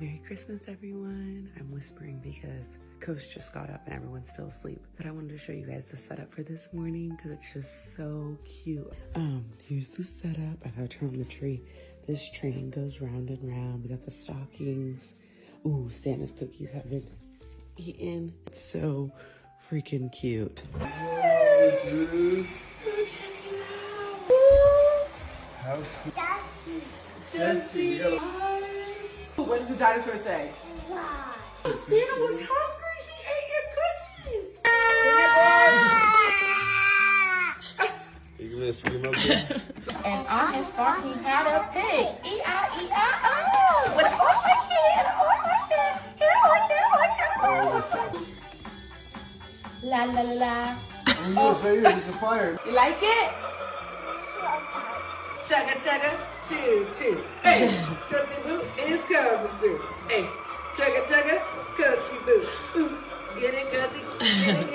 Merry Christmas, everyone. I'm whispering because Coach just got up and everyone's still asleep. But I wanted to show you guys the setup for this morning because it's just so cute. Here's the setup. I gotta turn on the tree. This train goes round and round. We got the stockings. Ooh, Santa's cookies have been eaten. It's so freaking cute. Whoa, dude. Check it out. How cool. Jesse. What does the dinosaur say? Santa was hungry. He ate your cookies. You giving a scream up there? And on his farm he had a pig. E-I-E-I-O. With an orphan head, La la la la. I'm gonna say it, it's a fire. You like it? Chugga chugga, choo choo. Hey, Custy Boo is coming through. Hey, chugga chugga, Custy Boo. Ooh, get it, Custy. Get it,